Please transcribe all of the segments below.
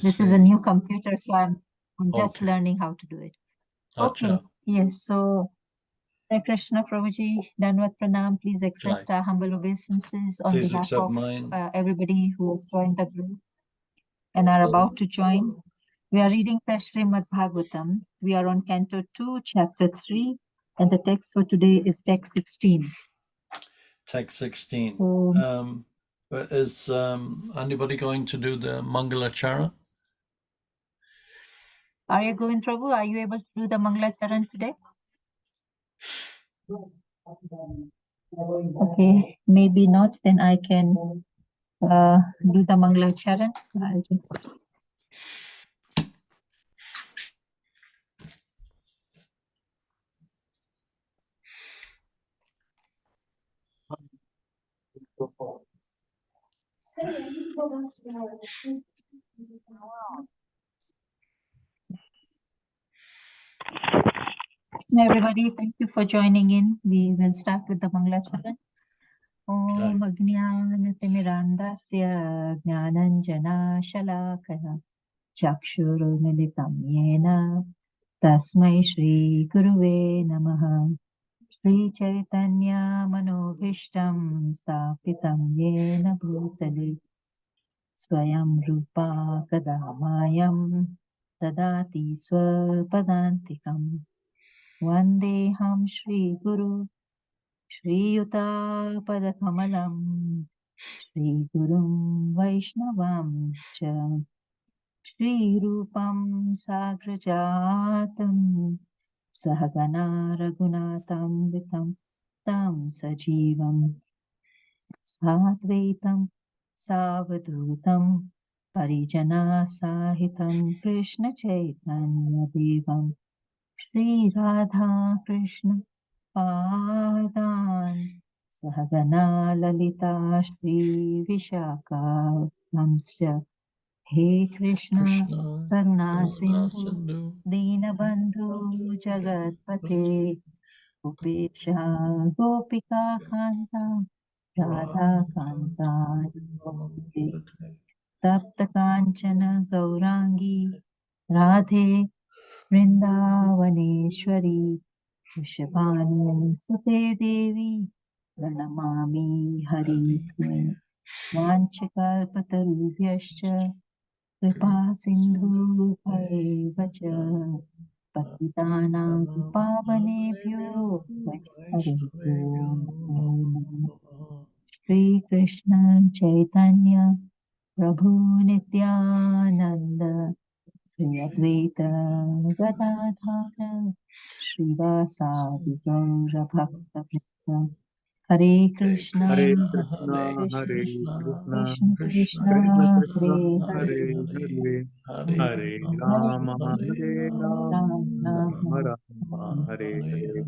This is a new computer, so I'm just Okay. learning how to do it. Okay. Acha. Yes. So, Hare Krishna Prabhuji, Danvat Pranam. Please accept Right. our humble obeisances on Please behalf accept of mine. everybody who has joined the group and are about to join. We are reading the Srimad Bhagavatam. We are on Canto 2, Chapter 3, and the text for today is text 16. Text 16. So, Is anybody going to do the Mangala Chara? Arya Govind Prabhu, are you able to do the Mangala Charan today? Okay, maybe not, then I can do the Mangala Charan. I'll just... Everybody, thank you for joining in. We will start with the Mangala Charan. Om Ajnanatimirandasya Jnananjana Shalakaya Chakshurumilitam Yena Tasmai Shri Guruve Namaha Shri Chaitanya Manobhishtam Stapitam Yena Bhutale Swayam Rupa Kadamayam Dadati Swapadantikam Vandeham Shri Guru Shri Yuta Padakamalam Shri Gurum Vaishnavamscha Shri Rupam Sagrajatam Sahagana Raghunatam Vitam Tam Sajivam Sadvaitam Savadutam Parijana Sahitam Krishna Chaitanya Devam Shri Radha Krishna Padan Sahagana Lalita Shri Vishaka Namsya He Krishna Karuna Sindhu Dinabandhu Jagatpate Gopesha Gopika Kanta Radha Kanta Namaste Tapta Kanchana Gaurangi Radhe Vrindavaneshwari Vrishabhanu Sute Devi Pranamami Hari Vanchakalpatarubhyascha Kripa Sindhu Bhaivacha Patitanam Pavanebhyo Vaishnaveभ्यो Namo Namaः. Shri Krishna Chaitanya Prabhu Nityananda Shri Advaita Gadadhara Srivasadi Gaura Bhakta Vrita Hare Krishna Hare Hare Krishna, Hare Krishna, Krishna Krishna Krishna Krishna Hare Hare Hare Hare Hare, Hare Hare Hare Rama, Hare Ram Rama, Ram Rama Hare Hare.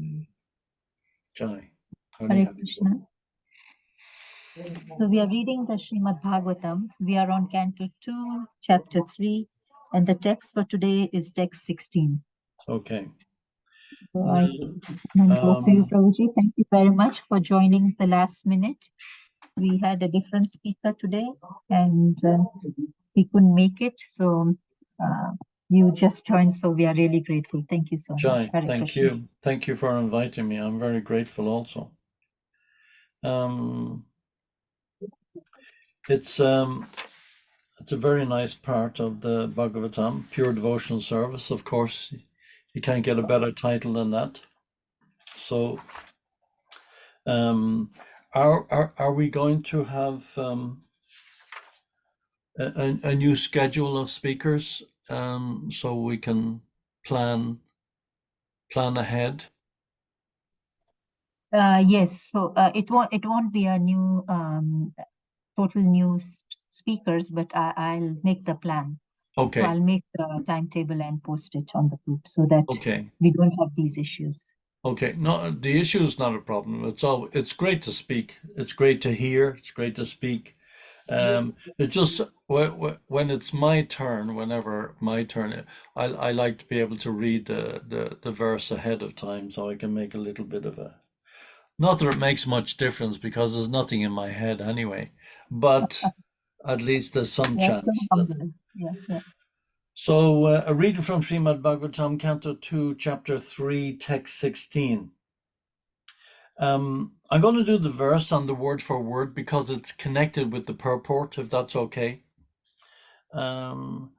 Jai. Hare Krishna. So we are reading the Srimad Bhagavatam. We are on Canto 2, Chapter 3, and the text for today is text 16. Okay. So I hand over to you, Prabhuji. Thank you very much for joining the last minute. We had a different speaker today, and he couldn't make it, so you just joined, so we are really grateful. Thank you so much. Jai, Hare thank Krishna. you. Thank you for inviting me. I'm very grateful also. It's a very nice part of the Bhagavatam, pure devotional service. Of course, you can't get a better title than that. So, are we going to have a new schedule of speakers so we can plan ahead? Yes, so it won't be a new total new speakers, but I'll make the plan. Okay. So I'll make the timetable and post it on the group so that we don't have these issues. Okay. No, the issue is not a problem. It's great to speak. It's great to hear. It's great to speak. It's just when it's my turn, whenever my turn, I like to be able to read the verse ahead of time so I can make a little bit of a, not that it makes much difference because there's nothing in my head anyway, but at least there's some chance. Yes. So a reading from Srimad Bhagavatam, Canto 2, Chapter 3, Text 16. I'm going to do the verse on the word for word because it's connected with the purport, if that's okay. Vaishasikas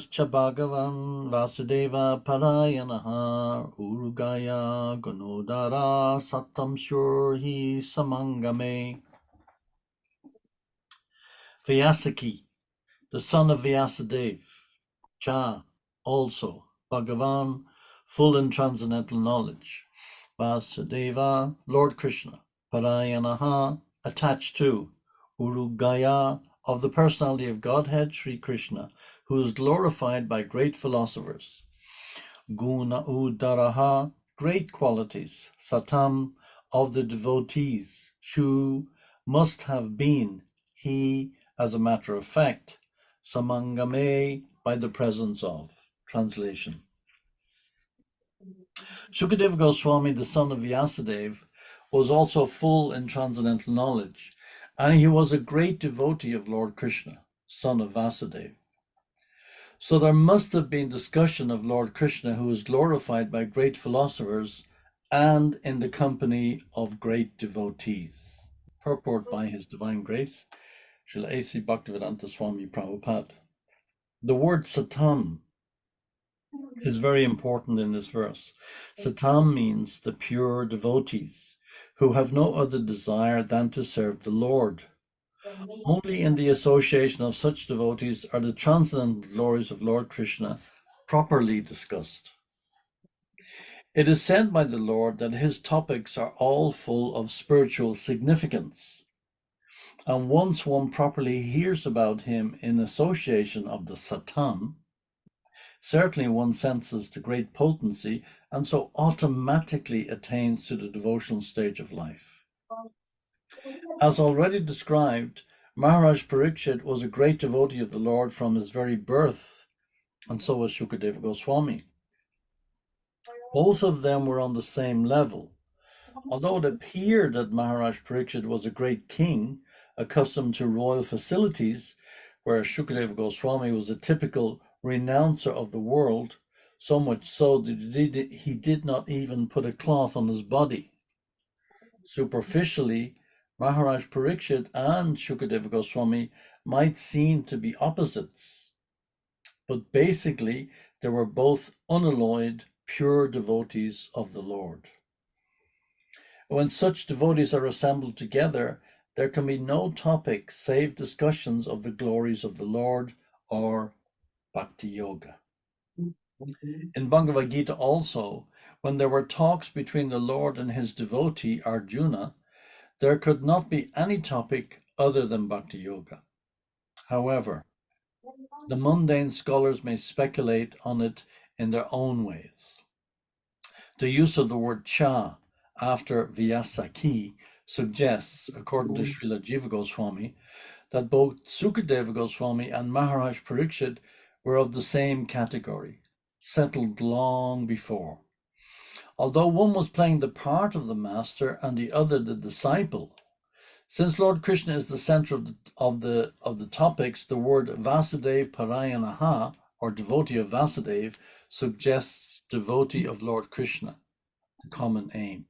cha Bhagavan Vasudeva Parayanaha Urugaya Gunodara Satam Shurhi Samangame. Vyasaki, the son of Vyasadeva, Cha, also, Bhagavan, full in transcendental knowledge, Vasudeva, Lord Krishna, Parayanaha, attached to, Urugaya, of the personality of Godhead, Sri Krishna, who is glorified by great philosophers, Guna Udaraha, great qualities, Satam, of the devotees, Shu, must have been, he, as a matter of fact, Samangame, by the presence of. Translation. Shukadeva Goswami, the son of Vyasadeva, was also full in transcendental knowledge, and he was a great devotee of Lord Krishna, son of Vasudeva. So there must have been discussion of Lord Krishna, who is glorified by great philosophers and in the company of great devotees. Purport by His Divine Grace, Srila A.C. Bhaktivedanta Swami Prabhupada. The word Satam is very important in this verse. Satam means the pure devotees who have no other desire than to serve the Lord. Only in the association of such devotees are the transcendental glories of Lord Krishna properly discussed. It is said by the Lord that his topics are all full of spiritual significance. And once one properly hears about him in association of the Satam, certainly one senses the great potency and so automatically attains to the devotional stage of life. As already described, Maharaj Parikshit was a great devotee of the Lord from his very birth, and so was Shukadeva Goswami. Both of them were on the same level. Although it appeared that Maharaj Parikshit was a great king, accustomed to royal facilities, whereas Shukadeva Goswami was a typical renouncer of the world, so much so that he did not even put a cloth on his body. Superficially, Maharaj Parikshit and Shukadeva Goswami might seem to be opposites, but basically they were both unalloyed, pure devotees of the Lord. When such devotees are assembled together, there can be no topic save discussions of the glories of the Lord or Bhakti Yoga. In Bhagavad Gita also, when there were talks between the Lord and his devotee Arjuna, there could not be any topic other than Bhakti Yoga. However, the mundane scholars may speculate on it in their own ways. The use of the word cha after Vyasaki suggests, according to Srila Jiva Goswami, that both Sukadeva Goswami and Maharaj Parikshit were of the same category, settled long before. Although one was playing the part of the master and the other the disciple, since Lord Krishna is the center of the topics, the word Vasudev Parayanaha, or devotee of Vasudev, suggests devotee of Lord Krishna, the common aim.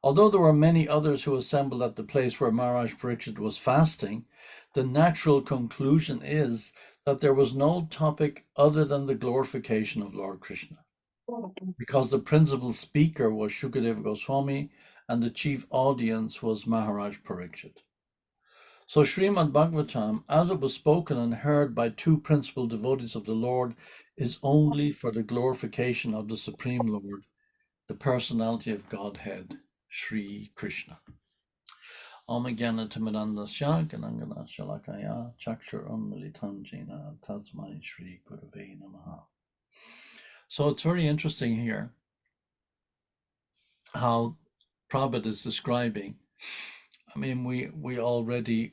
Although there were many others who assembled at the place where Maharaj Parikshit was fasting, the natural conclusion is that there was no topic other than the glorification of Lord Krishna, because the principal speaker was Shukadeva Goswami and the chief audience was Maharaj Parikshit. So Srimad Bhagavatam, as it was spoken and heard by two principal devotees of the Lord, is only for the glorification of the Supreme Lord, the personality of Godhead, Sri Krishna. Om Jnana Timirandasya Ganangana Shalakaya Chakshur Unmilitam Jena Tasmai Shri Gurave Namaha. So it's very interesting here how Prabhupada is describing. I mean, we already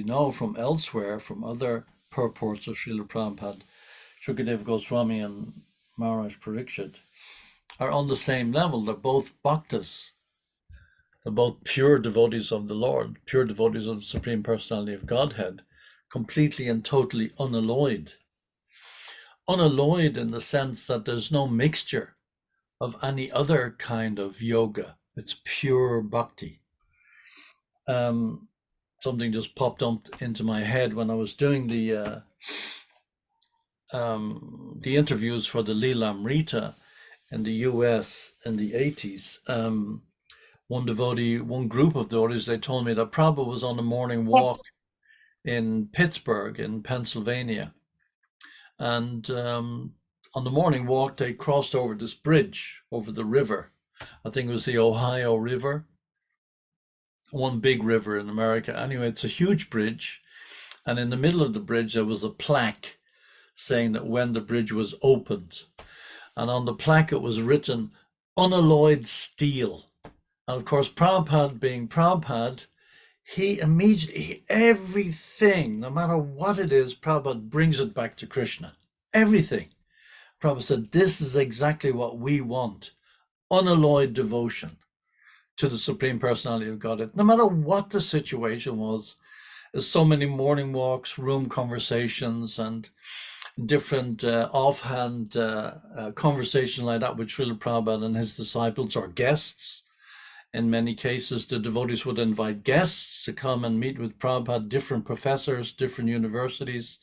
know from elsewhere, from other purports of Srila Prabhupada, Shukadeva Goswami and Maharaj Parikshit are on the same level. They're both bhaktas. They're both pure devotees of the Lord, pure devotees of the Supreme Personality of Godhead, completely and totally unalloyed. Unalloyed in the sense that there's no mixture of any other kind of yoga. It's pure bhakti. Something just popped up into my head when I was doing the interviews for the Leela Amrita in the US in the 80s. One group of devotees, they told me that Prabhupada was on a morning walk in Pittsburgh in Pennsylvania. And on the morning walk, they crossed over this bridge over the river. I think it was the Ohio River, one big river in America. Anyway, it's a huge bridge. And in the middle of the bridge, there was a plaque saying that when the bridge was opened. And on the plaque, it was written, unalloyed steel. And of course, Prabhupada being Prabhupada, he immediately, everything, no matter what it is, Prabhupada brings it back to Krishna. Everything. Prabhupada said, this is exactly what we want. Unalloyed devotion to the Supreme Personality of Godhead. No matter what the situation was, there's so many morning walks, room conversations, and different offhand conversations like that with Srila Prabhupada and his disciples or guests. In many cases, the devotees would invite guests to come and meet with Prabhupada, different professors, different universities.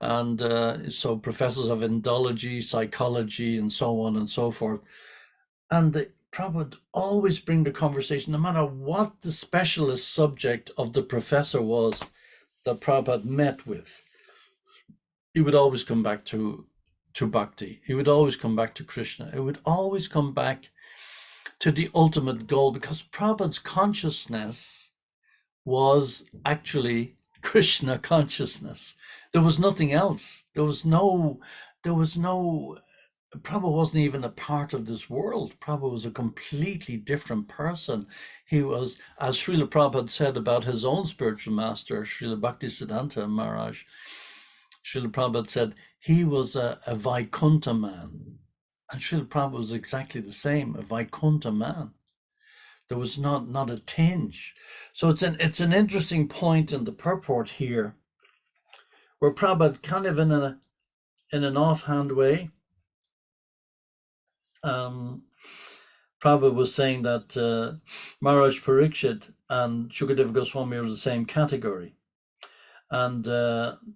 And so professors of Indology, psychology, and so on and so forth. And Prabhupada would always bring the conversation, no matter what the specialist subject of the professor was that Prabhupada met with. He would always come back to bhakti. He would always come back to Krishna. It would always come back to the ultimate goal, because Prabhupada's consciousness was actually Krishna consciousness. There was nothing else. There was no, Prabhupada wasn't even a part of this world. Prabhupada was a completely different person. He was, as Srila Prabhupada said about his own spiritual master, Srila Bhaktisiddhanta Maharaj, Srila Prabhupada said he was a Vaikuntha man. And Srila Prabhupada was exactly the same, a Vaikuntha man. There was not a tinge. So it's an interesting point in the purport here, where Prabhupada kind of in an offhand way, Prabhupada was saying that Maharaj Parikshit and Shukadeva Goswami are the same category. And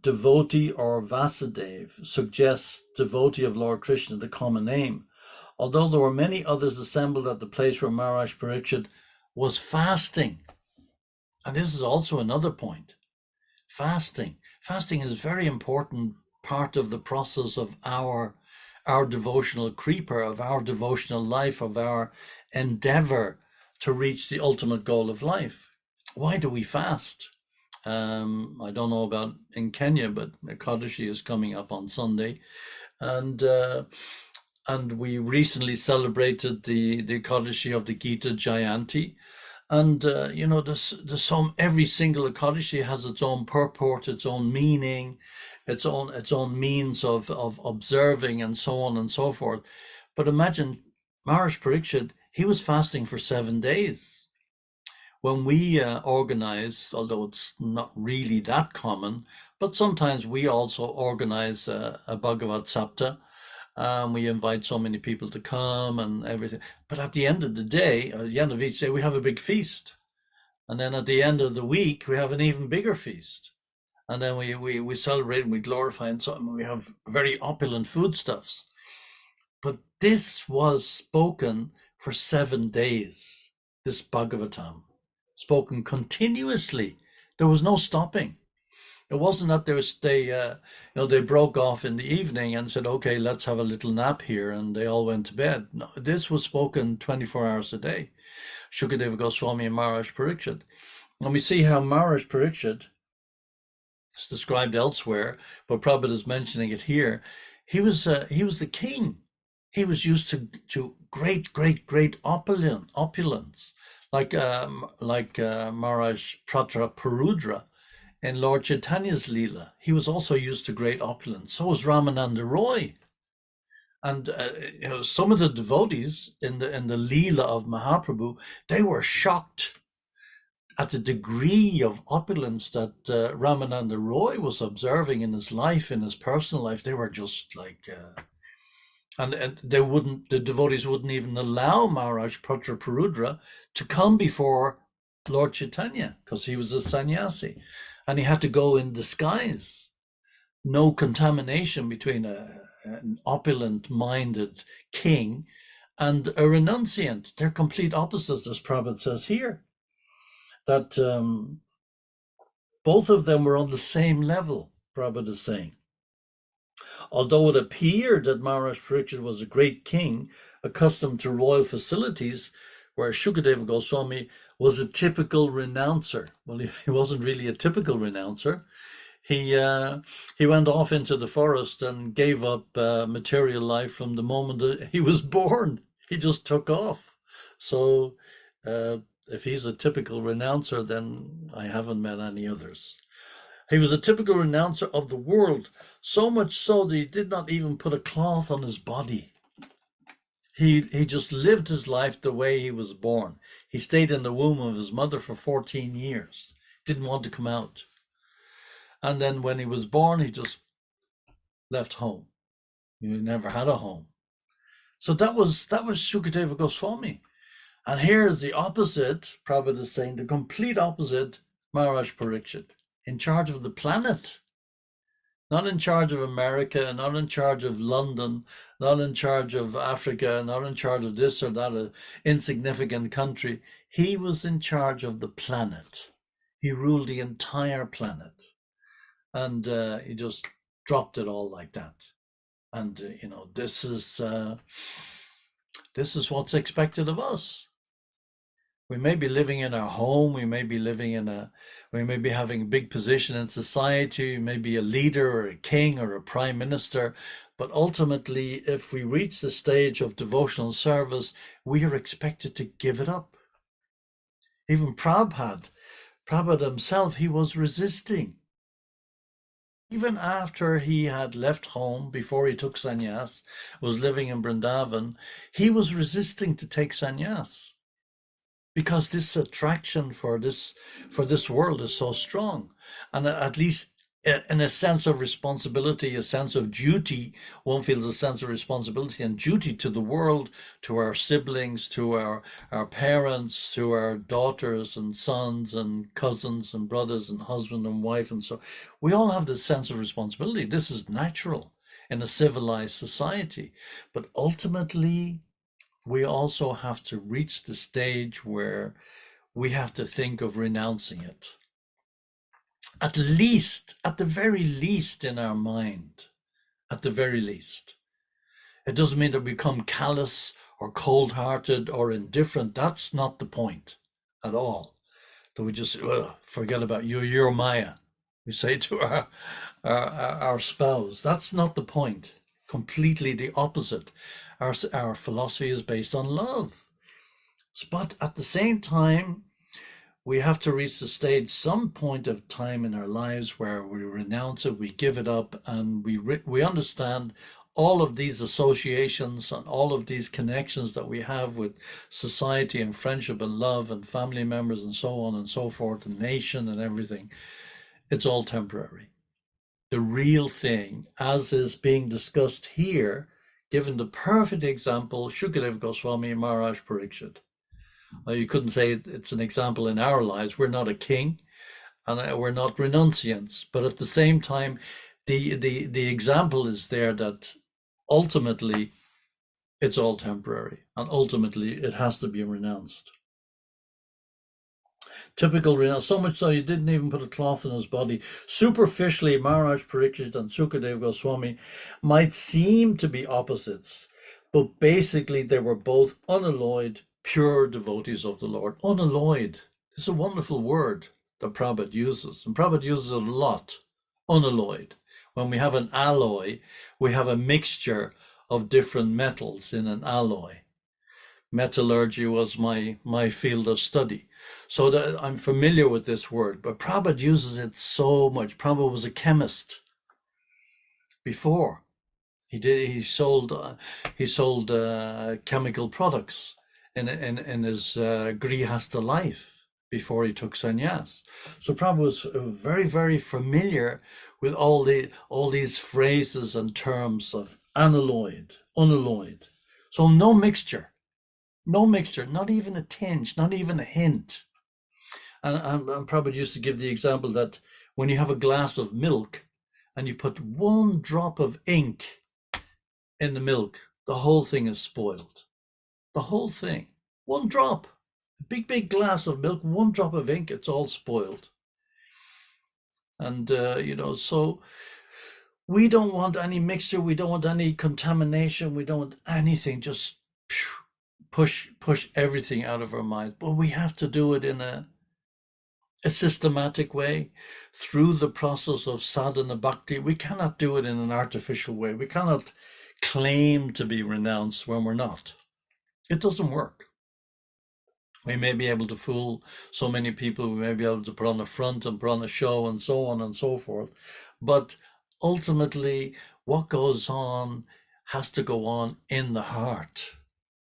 devotee or Vasudev suggests devotee of Lord Krishna, the common name. Although there were many others assembled at the place where Maharaj Parikshit was fasting. And this is also another point. Fasting. Fasting is a very important part of the process of our devotional creeper, of our devotional life, of our endeavor to reach the ultimate goal of life. Why do we fast? I don't know about in Kenya, but Ekadashi is coming up on Sunday. And we recently celebrated the Ekadashi of the Gita Jayanti. And, there's every single Ekadashi has its own purport, its own meaning, its own means of observing, and so on and so forth. But imagine Maharaj Parikshit, he was fasting for 7 days. When we organize, although it's not really that common, but sometimes we also organize a Bhagavad Sapta. We invite so many people to come and everything. But at the end of the day, at the end of each day, we have a big feast. And then at the end of the week, we have an even bigger feast. And then we celebrate and we glorify, and so we have very opulent foodstuffs. But this was spoken for 7 days, this Bhagavatam, spoken continuously. There was no stopping. It wasn't that they broke off in the evening and said, okay, let's have a little nap here, and they all went to bed. No, this was spoken 24 hours a day. Shukadeva Goswami and Maharaj Parikshit. And we see how Maharaj Parikshit is described elsewhere, but Prabhupada is mentioning it here. He was the king. He was used to great opulence, like Maharaj Pratra Parudra. In Lord Chaitanya's Leela, he was also used to great opulence. So was Ramananda Roy. And some of the devotees in the Leela of Mahaprabhu, they were shocked. at the degree of opulence that Ramananda Roy was observing in his life, in his personal life, they were just like, and the devotees wouldn't even allow Maharaj Pratarparudra to come before Lord Chaitanya because he was a sannyasi, and he had to go in disguise. No contamination between an opulent-minded king and a renunciant. They're complete opposites, as Prabhupada says here. That both of them were on the same level, Prabhupada is saying. Although it appeared that Maharaj Pariksit was a great king, accustomed to royal facilities, where Shukadeva Goswami was a typical renouncer. Well, he wasn't really a typical renouncer. He went off into the forest and gave up material life from the moment that he was born. He just took off. So if he's a typical renouncer, then I haven't met any others. He was a typical renouncer of the world, so much so that he did not even put a cloth on his body. He just lived his life the way he was born. He stayed in the womb of his mother for 14 years. Didn't want to come out. And then when he was born, he just left home. He never had a home. So that was Shukadeva Goswami. And here's the opposite, Prabhupada is saying, the complete opposite, Maharaj Pariksit, in charge of the planet. Not in charge of America, not in charge of London, not in charge of Africa, not in charge of this or that insignificant country. He was in charge of the planet. He ruled the entire planet. And he just dropped it all like that. And this is what's expected of us. We may be living in our home, we may be having a big position in society, we may be a leader or a king or a prime minister, but ultimately, if we reach the stage of devotional service, we are expected to give it up. Even Prabhupada himself, he was resisting. Even after he had left home, before he took sannyas, was living in Vrindavan, he was resisting to take sannyas. Because this attraction for this world is so strong, and at least in a sense of responsibility, a sense of duty, one feels a sense of responsibility and duty to the world, to our siblings, to our parents, to our daughters and sons and cousins and brothers and husband and wife, and so we all have this sense of responsibility. This is natural in a civilized society, but ultimately we also have to reach the stage where we have to think of renouncing it. At the very least in our mind, at the very least. It doesn't mean that we become callous or cold-hearted or indifferent. That's not the point at all. That we just forget about you, you're Maya. We say to our spouse. That's not the point. Completely the opposite. Our philosophy is based on love. But at the same time, we have to reach the stage, some point of time in our lives where we renounce it, we give it up, and we understand all of these associations and all of these connections that we have with society and friendship and love and family members and so on and so forth, the nation and everything. It's all temporary. The real thing, as is being discussed here, given the perfect example, Shukadeva Goswami and Maharaj Pariksit. You couldn't say it's an example in our lives. We're not a king, and we're not renunciants. But at the same time, the example is there that ultimately it's all temporary, and ultimately it has to be renounced. Typical renounce, so much so he didn't even put a cloth on his body. Superficially, Maharaj Pariksit and Shukadeva Goswami might seem to be opposites, but basically they were both unalloyed, pure devotees of the Lord. Unalloyed. It's a wonderful word that Prabhupada uses, and Prabhupada uses it a lot. Unalloyed. When we have an alloy, we have a mixture of different metals in an alloy. Metallurgy was my field of study, so that I'm familiar with this word, but Prabhupada uses it so much. Prabhupada was a chemist before. He sold chemical products in his grihastha life. before he took sannyas. So Prabhupada was very, very familiar with all these phrases and terms of unalloyed, unalloyed. So no mixture, not even a tinge, not even a hint. And Prabhupada used to give the example that when you have a glass of milk and you put one drop of ink in the milk, the whole thing is spoiled. The whole thing. One drop. Big glass of milk, one drop of ink, it's all spoiled. And, so we don't want any mixture. We don't want any contamination. We don't want anything. Just push everything out of our mind. But we have to do it in a systematic way through the process of sadhana bhakti. We cannot do it in an artificial way. We cannot claim to be renounced when we're not. It doesn't work. We may be able to fool so many people. We may be able to put on a front and put on a show and so on and so forth. But ultimately, what goes on has to go on in the heart.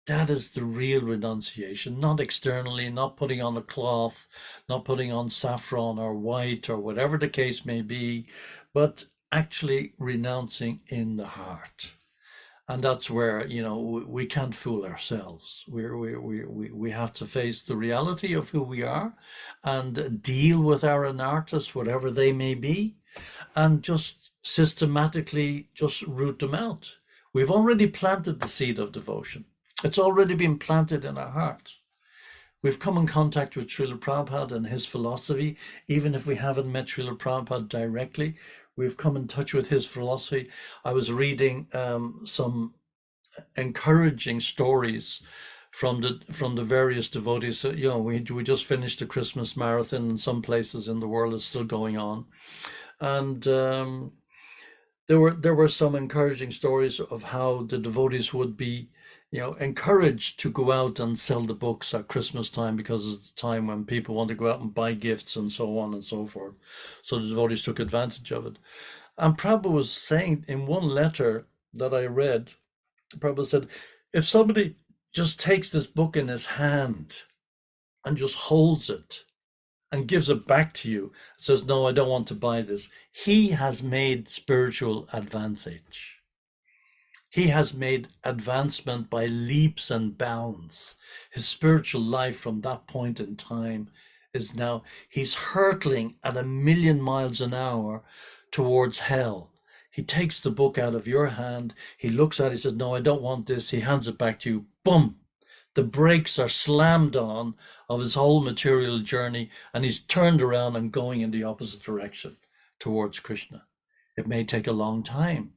That is the real renunciation, not externally, not putting on a cloth, not putting on saffron or white or whatever the case may be, but actually renouncing in the heart. And that's where, we can't fool ourselves. We have to face the reality of who we are and deal with our anarthas, whatever they may be, and just systematically just root them out. We've already planted the seed of devotion. It's already been planted in our hearts. We've come in contact with Srila Prabhupada and his philosophy, even if we haven't met Srila Prabhupada directly. We've come in touch with his philosophy. I was reading some encouraging stories from the various devotees. We just finished the Christmas marathon, and some places in the world is still going on, and there were some encouraging stories of how the devotees would be encouraged to go out and sell the books at Christmas time, because it's the time when people want to go out and buy gifts and so on and so forth. So the devotees took advantage of it. And Prabhupada was saying in one letter that I read, Prabhupada said, if somebody just takes this book in his hand and just holds it and gives it back to you, says, no, I don't want to buy this, he has made spiritual advantage. He has made advancement by leaps and bounds. His spiritual life from that point in time is now, he's hurtling at 1,000,000 miles an hour towards hell. He takes the book out of your hand. He looks at it, he says, no, I don't want this. He hands it back to you. Boom! The brakes are slammed on of his whole material journey, and he's turned around and going in the opposite direction towards Krishna. It may take a long time.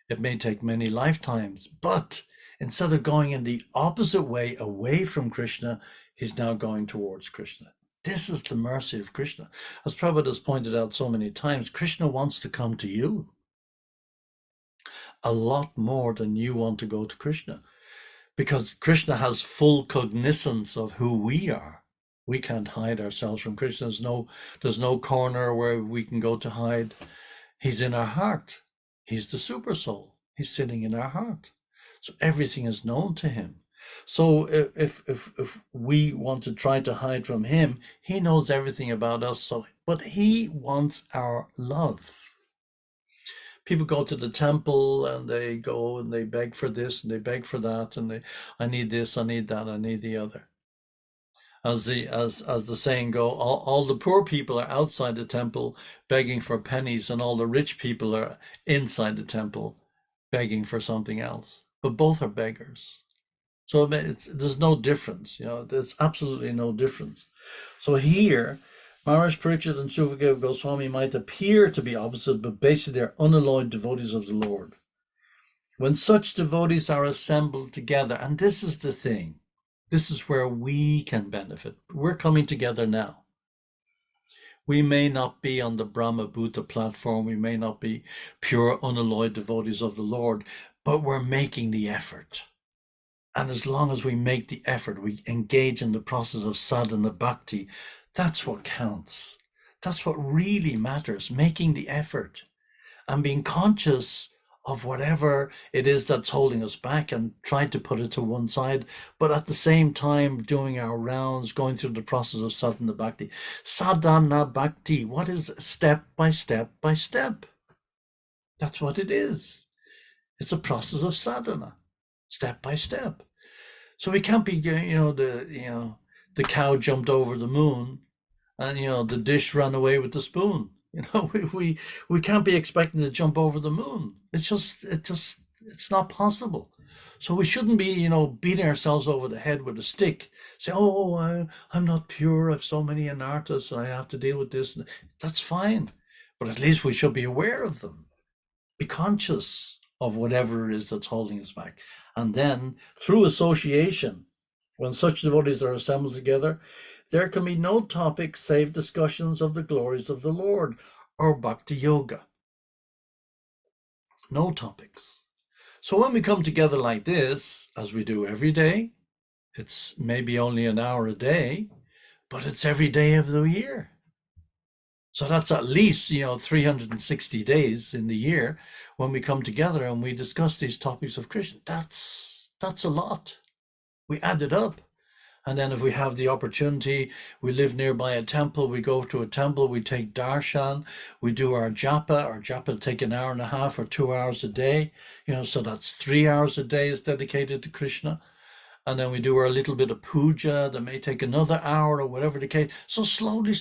It may take many lifetimes, but instead of going in the opposite way away from Krishna, he's now going towards Krishna. This is the mercy of Krishna. As Prabhupada has pointed out so many times, Krishna wants to come to you a lot more than you want to go to Krishna, because Krishna has full cognizance of who we are. We can't hide ourselves from Krishna. There's no corner where we can go to hide. He's in our heart. He's the super soul. He's sitting in our heart. So everything is known to him. So if we want to try to hide from him, he knows everything about us. But he wants our love. People go to the temple and they go and they beg for this and they beg for that, and I need this, I need that, I need the other. As the saying go, all the poor people are outside the temple begging for pennies, and all the rich people are inside the temple begging for something else. But both are beggars. So there's no difference, there's absolutely no difference. So here, Maharaj Parikshit and Suvadeva Goswami might appear to be opposite, but basically they're unalloyed devotees of the Lord. When such devotees are assembled together, and this is the thing, this is where we can benefit. We're coming together now. We may not be on the Brahma Bhuta platform, we may not be pure unalloyed devotees of the Lord, but we're making the effort. And as long as we make the effort, we engage in the process of sadhana bhakti, that's what counts. That's what really matters, making the effort and being conscious of whatever it is that's holding us back and try to put it to one side, but at the same time doing our rounds, going through the process of sadhana bhakti. Sadhana bhakti, what is step by step by step? That's what it is. It's a process of sadhana, step by step. So we can't be, the cow jumped over the moon, and the dish ran away with the spoon. We can't be expecting to jump over the moon. It's not possible. So we shouldn't be, beating ourselves over the head with a stick. Say, oh, I'm not pure. I've so many anarthas. I have to deal with this. That's fine, but at least we should be aware of them. Be conscious of whatever it is that's holding us back, and then through association, when such devotees are assembled together, there can be no topic save discussions of the glories of the Lord or bhakti yoga. No topics. So when we come together like this, as we do every day, it's maybe only an hour a day, but it's every day of the year. So that's at least, 360 days in the year when we come together and we discuss these topics of Krishna. That's a lot. We add it up. And then if we have the opportunity, we live nearby a temple, we go to a temple, we take darshan, we do our japa. Our japa will take an hour and a half or 2 hours a day, so that's 3 hours a day is dedicated to Krishna. And then we do our little bit of puja that may take another hour or whatever the case. So slowly,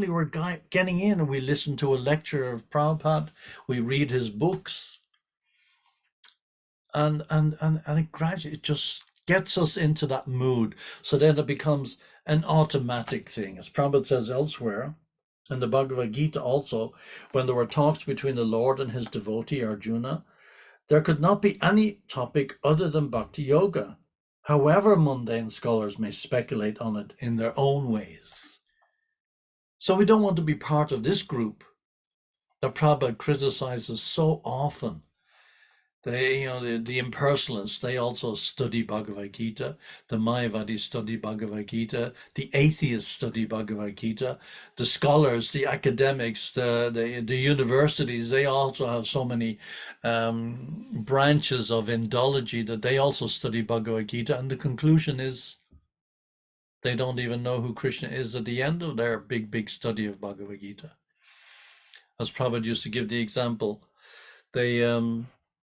we're getting in, and we listen to a lecture of Prabhupada. We read his books, and it gradually, it just gets us into that mood. So then it becomes an automatic thing. As Prabhupada says elsewhere, in the Bhagavad Gita also, when there were talks between the Lord and his devotee Arjuna, there could not be any topic other than bhakti yoga, however mundane scholars may speculate on it in their own ways. So we don't want to be part of this group that Prabhupada criticizes so often. They, the impersonalists, they also study Bhagavad Gita. The Mayavadis study Bhagavad Gita. The atheists study Bhagavad Gita. The scholars, the academics, the universities, they also have so many branches of Indology that they also study Bhagavad Gita. And the conclusion is they don't even know who Krishna is at the end of their big study of Bhagavad Gita. As Prabhupada used to give the example, they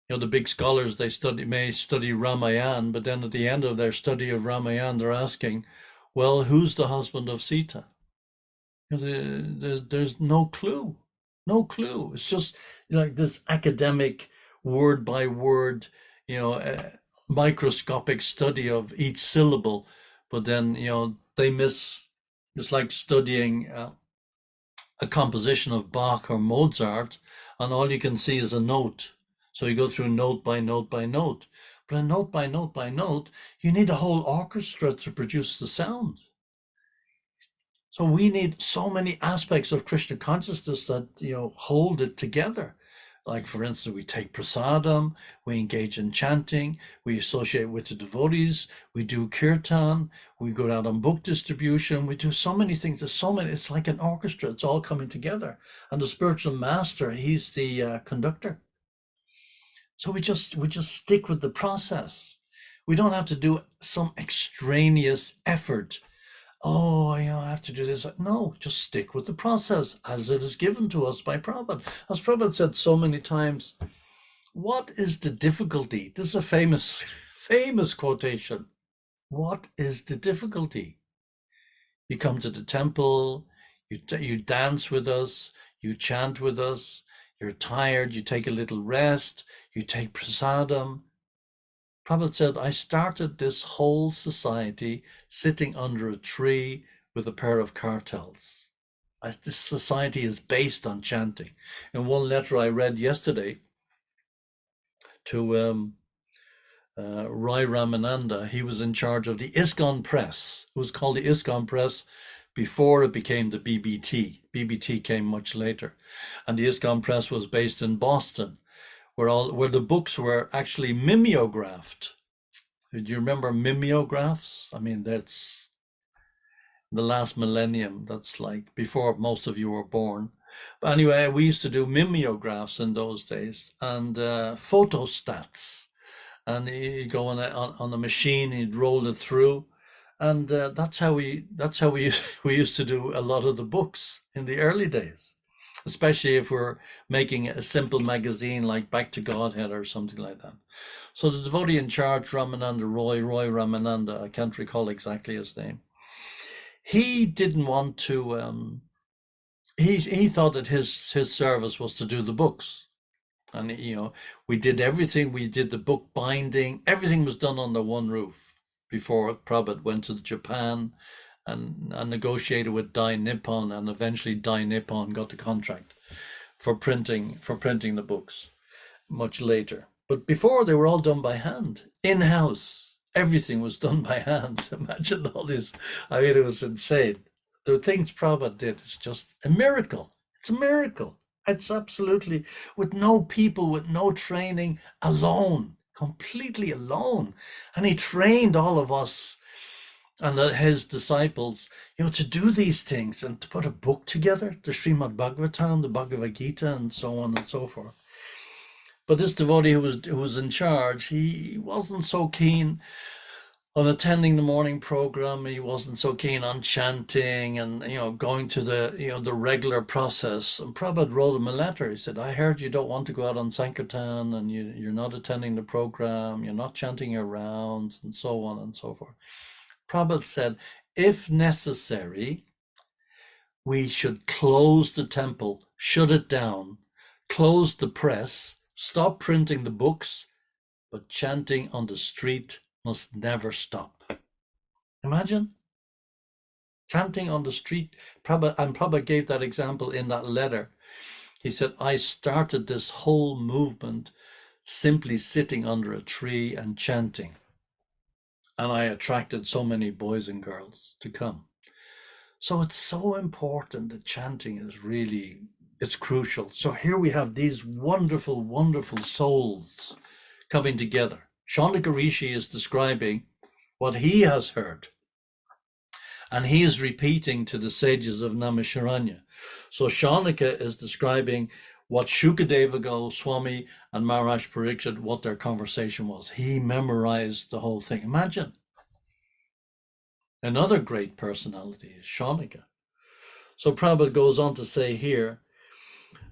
the big scholars, they may study Ramayana, but then at the end of their study of Ramayana, they're asking, well, who's the husband of Sita? There's no clue. It's just like this academic word by word, microscopic study of each syllable, but then they miss. It's like studying a composition of Bach or Mozart, and all you can see is a note. So you go through note by note by note. But a note by note by note, you need a whole orchestra to produce the sound. So we need so many aspects of Krishna consciousness that hold it together. Like, for instance, we take prasadam, we engage in chanting, we associate with the devotees, we do kirtan, we go out on book distribution, we do so many things. There's so many, it's like an orchestra, it's all coming together. And the spiritual master, he's the conductor. So we just stick with the process. We don't have to do some extraneous effort. Oh, I have to do this. No, just stick with the process as it is given to us by Prabhupada. As Prabhupada said so many times, what is the difficulty? This is a famous quotation. What is the difficulty? You come to the temple, you dance with us, you chant with us, you're tired, you take a little rest, you take prasadam. Prabhupada said, I started this whole society sitting under a tree with a pair of cartels. This society is based on chanting. In one letter I read yesterday to Rai Ramananda, he was in charge of the ISKCON Press. It was called the ISKCON Press before it became the BBT. BBT came much later. And the ISKCON Press was based in Boston, where the books were actually mimeographed. Do you remember mimeographs? I mean, that's the last millennium. That's like before most of you were born. But anyway, we used to do mimeographs in those days and photostats. And you go on a machine, you'd roll it through. And that's how we we used to do a lot of the books in the early days, especially if we're making a simple magazine like Back to Godhead or something like that. So the devotee in charge, Ramananda Roy Ramananda, I can't recall exactly his name. He didn't want to. He thought that his service was to do the books, and we did everything. We did the book binding. Everything was done under one roof before Prabhupada went to Japan and negotiated with Dai Nippon, and eventually Dai Nippon got the contract for printing the books much later. But before, they were all done by hand, in-house. Everything was done by hand. Imagine all this. I mean, it was insane. The things Prabhupada did is just a miracle. It's a miracle. It's absolutely, with no people, with no training, alone, completely alone. And he trained all of us and his disciples, to do these things and to put a book together, the Srimad Bhagavatam, the Bhagavad Gita, and so on and so forth. But this devotee who was in charge, he wasn't so keen on attending the morning program. He wasn't so keen on chanting and going to the regular process. And Prabhupada wrote him a letter. He said, "I heard you don't want to go out on Sankirtan, and you're not attending the program. You're not chanting your rounds, and so on and so forth." Prabhupada said, "If necessary, we should close the temple, shut it down, close the press, stop printing the books, but chanting on the street must never stop." Imagine chanting on the street. Prabhupada gave that example in that letter. He said, "I started this whole movement simply sitting under a tree and chanting. And I attracted so many boys and girls to come." So it's so important that chanting is really, it's crucial. So here we have these wonderful, wonderful souls coming together. Shaundaka Rishi is describing what he has heard, and he is repeating to the sages of Naimisharanya. So Shaundaka is describing what Shukadeva Goswami and Maharaj Pariksit, what their conversation was. He memorized the whole thing. Imagine. Another great personality is Shaundaka. So Prabhupada goes on to say here,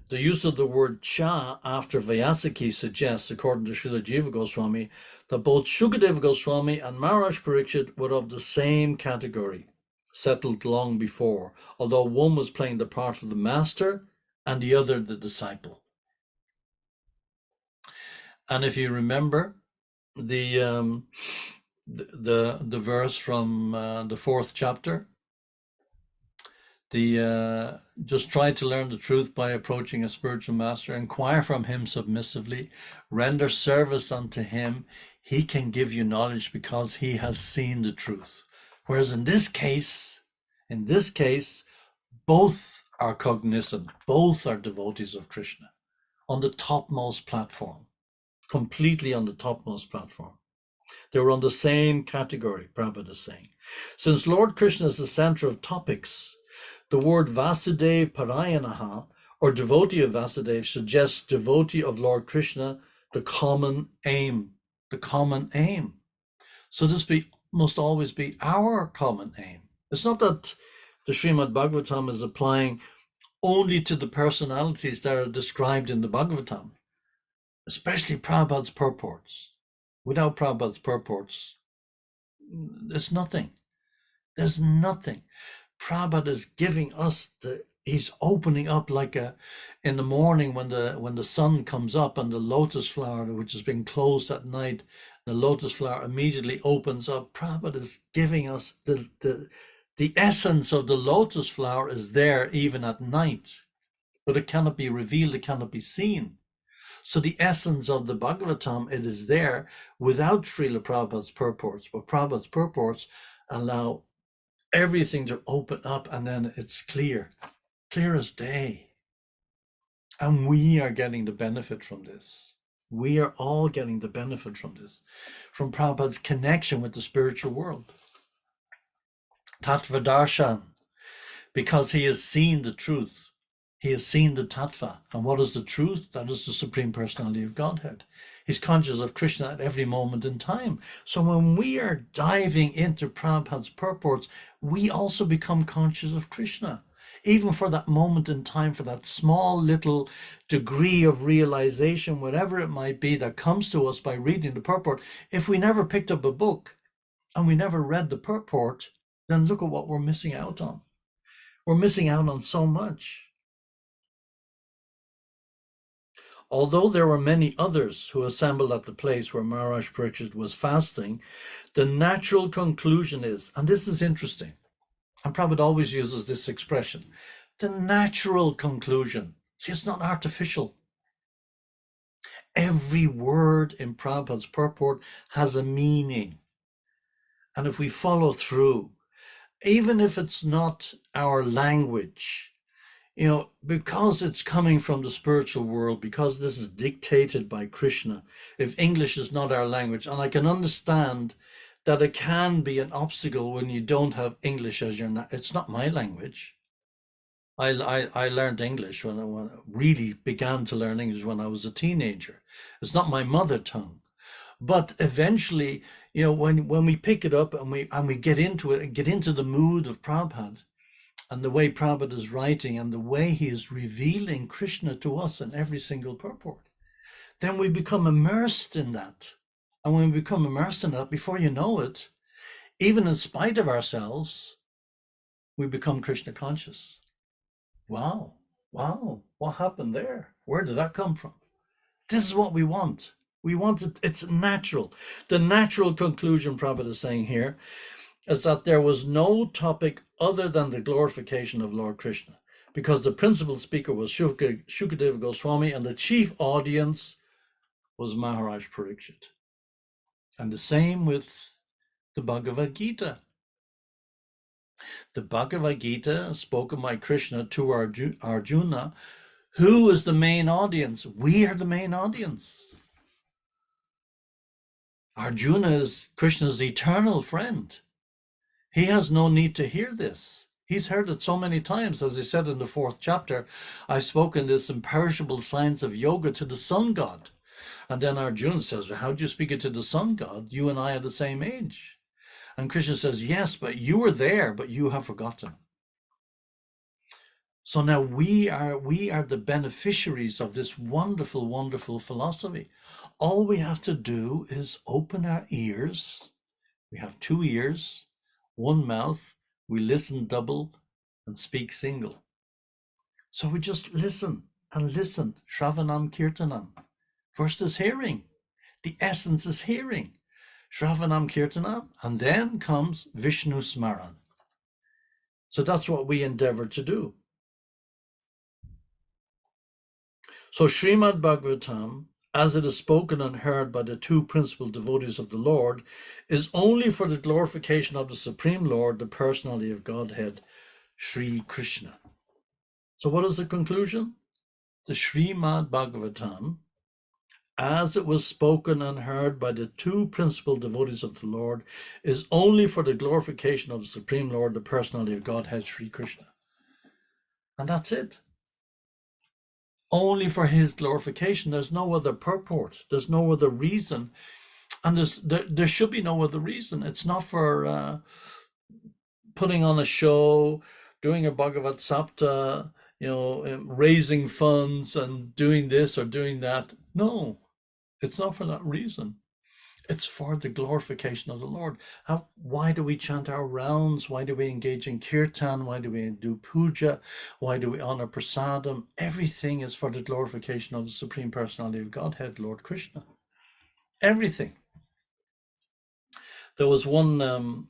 the use of the word cha after Vyasaki suggests, according to Srila Jiva Goswami, that both Shukadeva Goswami and Maharaj Pariksit were of the same category, settled long before, although one was playing the part of the master and the other the disciple. And if you remember the verse from the 4th chapter, just try to learn the truth by approaching a spiritual master, inquire from him submissively, render service unto him. He can give you knowledge because he has seen the truth. Whereas in this case, both are cognizant, both are devotees of Krishna on the topmost platform, completely on the topmost platform. They were on the same category, Prabhupada is saying. Since Lord Krishna is the center of topics, the word Vasudev Parayanaha, or devotee of Vasudev, suggests devotee of Lord Krishna, the common aim. The common aim. So this must always be our common aim. It's not that the Srimad Bhagavatam is applying only to the personalities that are described in the Bhagavatam, especially Prabhupada's purports. Without Prabhupada's purports, there's nothing. There's nothing. Prabhupada is giving us he's opening up like in the morning when the sun comes up and the lotus flower, which has been closed at night, the lotus flower immediately opens up. Prabhupada is giving us the essence of the lotus flower is there even at night, but it cannot be revealed, it cannot be seen. So the essence of the Bhagavatam, it is there without Srila Prabhupada's purports, but Prabhupada's purports allow everything to open up, and then it's clear as day. And we are getting the benefit from this. We are all getting the benefit from this, from Prabhupada's connection with the spiritual world. Tattva Darshan, because he has seen the truth. He has seen the tattva. And what is the truth? That is the Supreme Personality of Godhead. He's conscious of Krishna at every moment in time. So when we are diving into Prabhupada's purports, we also become conscious of Krishna. Even for that moment in time, for that small little degree of realization, whatever it might be, that comes to us by reading the purport. If we never picked up a book and we never read the purport, then look at what we're missing out on. We're missing out on so much. Although there were many others who assembled at the place where Maharaj Parikshit was fasting, the natural conclusion is, and this is interesting, and Prabhupada always uses this expression, the natural conclusion. See, it's not artificial. Every word in Prabhupada's purport has a meaning. And if we follow through, even if it's not our language, because it's coming from the spiritual world, because this is dictated by Krishna, if English is not our language, and I can understand that it can be an obstacle when you don't have English as your, it's not my language. I learned English when I really began to learn English when I was a teenager. It's not my mother tongue. But eventually, when we pick it up and we get into it and get into the mood of Prabhupada, and the way Prabhupada is writing and the way he is revealing Krishna to us in every single purport, then we become immersed in that. And when we become immersed in that, before you know it, even in spite of ourselves, we become Krishna conscious. Wow, what happened there? Where did that come from? This is what we want. We want it, it's natural. The natural conclusion Prabhupada is saying here is that there was no topic other than the glorification of Lord Krishna, because the principal speaker was Shukadeva Goswami and the chief audience was Maharaj Parikshit. And the same with the Bhagavad Gita. The Bhagavad Gita spoken by Krishna to Arjuna, who is the main audience? We are the main audience. Arjuna is Krishna's eternal friend. He has no need to hear this. He's heard it so many times. As he said in the 4th chapter, I've spoken this imperishable science of yoga to the sun god. And then Arjuna says, how do you speak it to the sun god? You and I are the same age. And Krishna says, yes, but you were there, but you have forgotten. So now we are the beneficiaries of this wonderful, wonderful philosophy. All we have to do is open our ears. We have 2 ears, 1 mouth, we listen double and speak single. So we just listen and listen. Shravanam Kirtanam. First is hearing. The essence is hearing. Shravanam Kirtanam. And then comes Vishnu Smaran. So that's what we endeavor to do. So Srimad Bhagavatam, as it is spoken and heard by the 2 principal devotees of the Lord, is only for the glorification of the Supreme Lord, the personality of Godhead, Sri Krishna. So what is the conclusion? The Srimad Bhagavatam, as it was spoken and heard by the 2 principal devotees of the Lord, is only for the glorification of the Supreme Lord, the personality of Godhead, Sri Krishna. And that's it. Only for his glorification. There's no other purport. There's no other reason. And there should be no other reason. It's not for putting on a show, doing a Bhagavad Sapta, raising funds and doing this or doing that. No, it's not for that reason. It's for the glorification of the Lord. Why do we chant our rounds? Why do we engage in kirtan? Why do we do puja? Why do we honor prasadam? Everything is for the glorification of the Supreme Personality of Godhead, Lord Krishna. Everything. There was one